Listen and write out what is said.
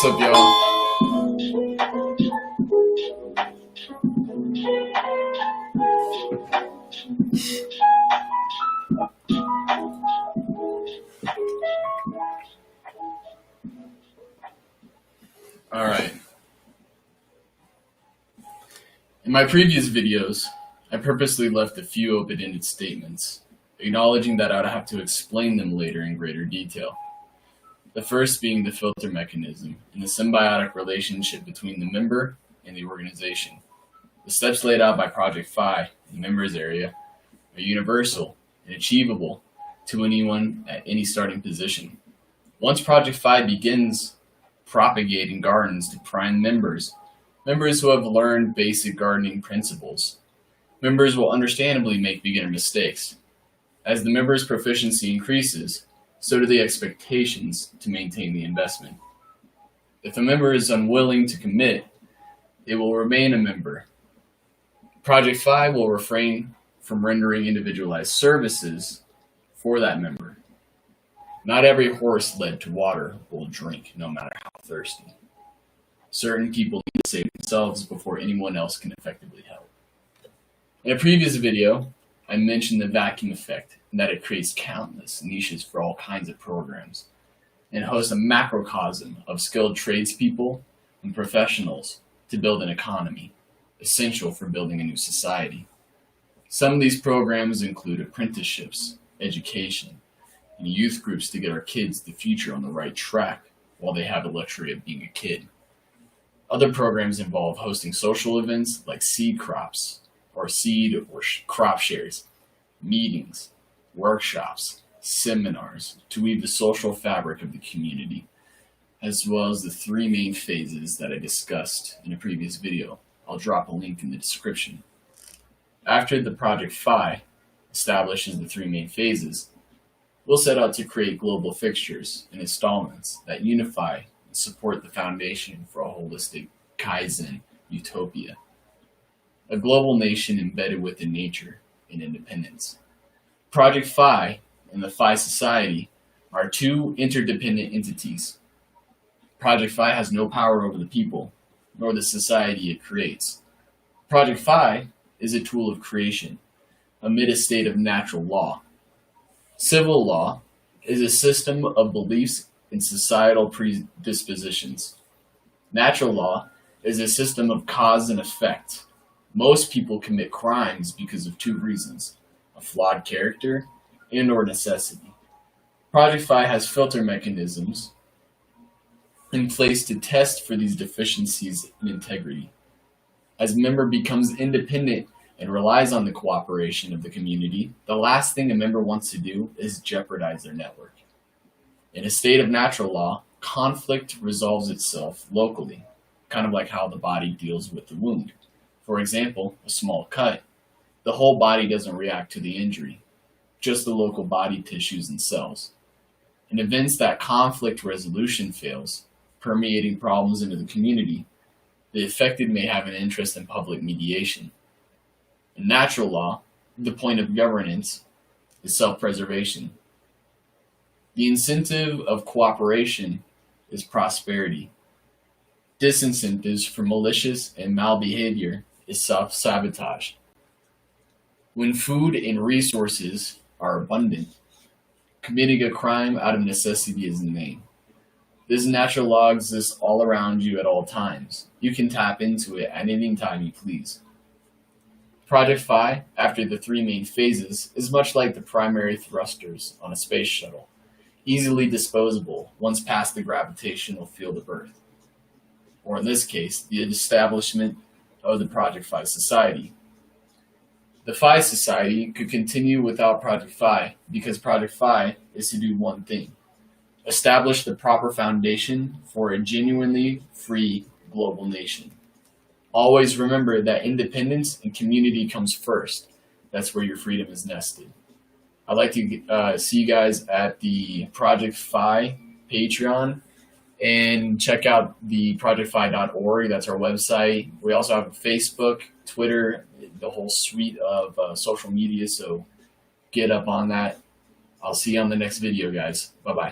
What's up, y'all? All right. In my previous videos, I purposely left a few open-ended statements, acknowledging that I'd have to explain them later in greater detail. The first being the filter mechanism and the symbiotic relationship between the member and the organization. The steps laid out by Project Phi in the members area are universal and achievable to anyone at any starting position. Once Project Phi begins propagating gardens to prime members who have learned basic gardening principles, members will understandably make beginner mistakes. As the member's proficiency increases, so do the expectations to maintain the investment. If a member is unwilling to commit, it will remain a member. Project Phi will refrain from rendering individualized services for that member. Not every horse led to water will drink, no matter how thirsty. Certain people need to save themselves before anyone else can effectively help. In a previous video, I mentioned the vacuum effect and that it creates countless niches for all kinds of programs and hosts a macrocosm of skilled tradespeople and professionals to build an economy, essential for building a new society. Some of these programs include apprenticeships, education, and youth groups to get our kids the future on the right track while they have the luxury of being a kid. Other programs involve hosting social events like seed crops or crop shares, meetings, workshops, seminars to weave the social fabric of the community, as well as the three main phases that I discussed in a previous video. I'll drop a link in the description. After the Project Phi establishes the three main phases, we'll set out to create global fixtures and installments that unify and support the foundation for a holistic Kaizen Utopia, a global nation embedded within nature and independence. Project Phi and the Phi Society are two interdependent entities. Project Phi has no power over the people, nor the society it creates. Project Phi is a tool of creation amid a state of natural law. Civil law is a system of beliefs and societal predispositions. Natural law is a system of cause and effect. Most people commit crimes because of two reasons: a flawed character and/or necessity. Project Phi has filter mechanisms in place to test for these deficiencies in integrity. As a member becomes independent and relies on the cooperation of the community, the last thing a member wants to do is jeopardize their network. In a state of natural law, conflict resolves itself locally, kind of like how the body deals with the wound. For example, a small cut. The whole body doesn't react to the injury, just the local body tissues and cells. In events that conflict resolution fails, permeating problems into the community, the affected may have an interest in public mediation. In natural law, the point of governance is self-preservation. The incentive of cooperation is prosperity. Disincentives for malicious and malbehavior is self-sabotage. When food and resources are abundant, committing a crime out of necessity is in vain. This natural law exists all around you at all times. You can tap into it at any time you please. Project Phi, after the three main phases, is much like the primary thrusters on a space shuttle, easily disposable once past the gravitational field of Earth, or in this case, the establishment of the Project Phi Society. The Phi Society could continue without Project Phi because Project Phi is to do one thing: establish the proper foundation for a genuinely free global nation. Always remember that independence and community comes first. That's where your freedom is nested. I'd like to see you guys at the Project Phi Patreon, and check out the projectphi.org. That's our website. We also have Facebook, Twitter, the whole suite of social media, so get up on that. I'll see you on the next video, guys. Bye-bye.